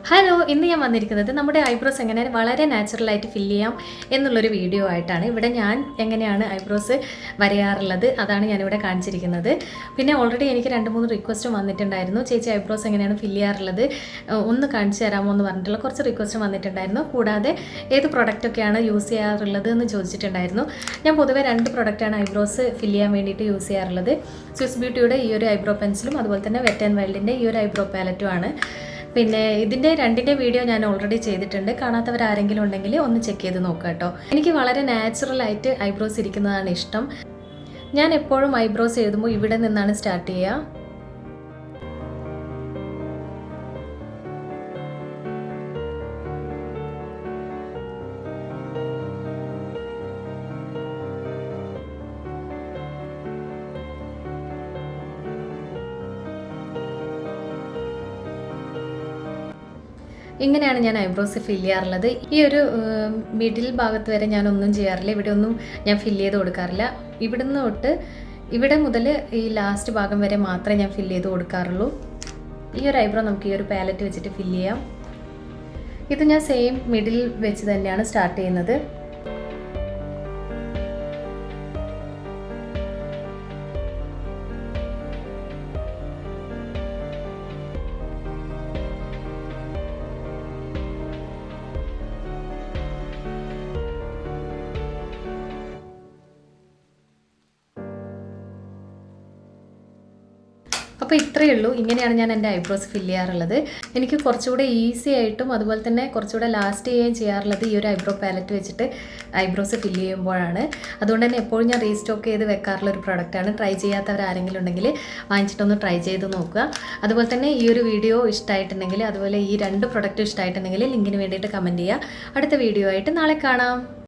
Hello, ഇന്ന് ഞാൻ വന്നിരിക്കുന്നത് നമ്മുടെ ഐബ്രോസ് എങ്ങനെ വളരെ നാച്ചുറലായിട്ട് ഫില്ല് ചെയ്യാം എന്നുള്ളൊരു വീഡിയോ ആയിട്ടാണ്. ഇവിടെ ഞാൻ എങ്ങനെയാണ് ഐബ്രോസ് വരയാറുള്ളത് അതാണ് ഞാനിവിടെ കാണിച്ചിരിക്കുന്നത്. പിന്നെ ഓൾറെഡി എനിക്ക് 2-3 റിക്വസ്റ്റും വന്നിട്ടുണ്ടായിരുന്നു. ചേച്ചി ഐബ്രോസ് എങ്ങനെയാണ് ഫില്ല് ചെയ്യാറുള്ളത് ഒന്ന് കാണിച്ചു തരാമോ എന്ന് പറഞ്ഞിട്ടുള്ള കുറച്ച് റിക്വസ്റ്റും വന്നിട്ടുണ്ടായിരുന്നു. കൂടാതെ ഏത് പ്രൊഡക്റ്റൊക്കെയാണ് യൂസ് ചെയ്യാറുള്ളത് എന്ന് ചോദിച്ചിട്ടുണ്ടായിരുന്നു. ഞാൻ പൊതുവെ 2 പ്രൊഡക്റ്റാണ് ഐബ്രോസ് ഫില്ല് ചെയ്യാൻ വേണ്ടിയിട്ട് യൂസ് ചെയ്യാറുള്ളത്. സ്വിസ് ബ്യൂട്ടിയുടെ ഈ ഒരു ഐബ്രോ പെൻസിലും അതുപോലെ തന്നെ വെറ്റ് ആൻഡ് വൈൽഡിൻ്റെ ഈ ഒരു ഐബ്രോ പാലറ്റും ആണ്. പിന്നെ ഇതിൻ്റെ 2ൻ്റെ വീഡിയോ ഞാൻ ഓൾറെഡി ചെയ്തിട്ടുണ്ട്. കാണാത്തവരാരെങ്കിലും ഉണ്ടെങ്കിൽ ഒന്ന് ചെക്ക് ചെയ്ത് നോക്കുക കേട്ടോ. എനിക്ക് വളരെ നാച്ചുറലായിട്ട് ഐബ്രോസ് ഇരിക്കുന്നതാണ് ഇഷ്ടം. ഞാൻ എപ്പോഴും ഐബ്രോസ് എഴുതുമ്പോൾ ഇവിടെ നിന്നാണ് സ്റ്റാർട്ട് ചെയ്യുക. ഇങ്ങനെയാണ് ഞാൻ ഐബ്രോസ് ഫില്ല് ചെയ്യാറുള്ളത്. ഈ ഒരു മിഡിൽ ഭാഗത്ത് വരെ ഞാനൊന്നും ചെയ്യാറില്ല. ഇവിടെ ഒന്നും ഞാൻ ഫില്ല് ചെയ്ത് കൊടുക്കാറില്ല. ഇവിടുന്ന് തൊട്ട് ഇവിടെ മുതൽ ഈ ലാസ്റ്റ് ഭാഗം വരെ മാത്രമേ ഞാൻ ഫില്ല് ചെയ്ത് കൊടുക്കാറുള്ളൂ. ഈ ഒരു ഐബ്രോ നമുക്ക് ഈ ഒരു പാലറ്റ് വെച്ചിട്ട് ഫില്ല് ചെയ്യാം. ഇത് ഞാൻ സെയിം മിഡിൽ വെച്ച് തന്നെയാണ് സ്റ്റാർട്ട് ചെയ്യുന്നത്. അപ്പോൾ ഇത്രയേ ഉള്ളൂ. ഇങ്ങനെയാണ് ഞാൻ എൻ്റെ ഐബ്രോസ് ഫില്ല് ചെയ്യാറുള്ളത്. എനിക്ക് കുറച്ചുകൂടെ ഈസി ആയിട്ടും അതുപോലെ തന്നെ കുറച്ചുകൂടെ ലാസ്റ്റ് ചെയ്യുകയും ചെയ്യാറുള്ളത് ഈ ഒരു ഐബ്രോ പാലറ്റ് വെച്ചിട്ട് ഐബ്രോസ് ഫില്ല് ചെയ്യുമ്പോഴാണ്. അതുകൊണ്ട് തന്നെ എപ്പോഴും ഞാൻ റീസ്റ്റോക്ക് ചെയ്ത് വെക്കാറുള്ള ഒരു പ്രൊഡക്റ്റാണ്. ട്രൈ ചെയ്യാത്തവർ ആരെങ്കിലും ഉണ്ടെങ്കിൽ വാങ്ങിച്ചിട്ടൊന്ന് ട്രൈ ചെയ്ത് നോക്കുക. അതുപോലെ തന്നെ ഈ ഒരു വീഡിയോ ഇഷ്ടമായിട്ടുണ്ടെങ്കിൽ അതുപോലെ ഈ 2 പ്രൊഡക്റ്റും ഇഷ്ടമായിട്ടുണ്ടെങ്കിൽ ലിങ്കിന് വേണ്ടിയിട്ട് കമൻറ്റ് ചെയ്യുക. അടുത്ത വീഡിയോ ആയിട്ട് നാളെ കാണാം.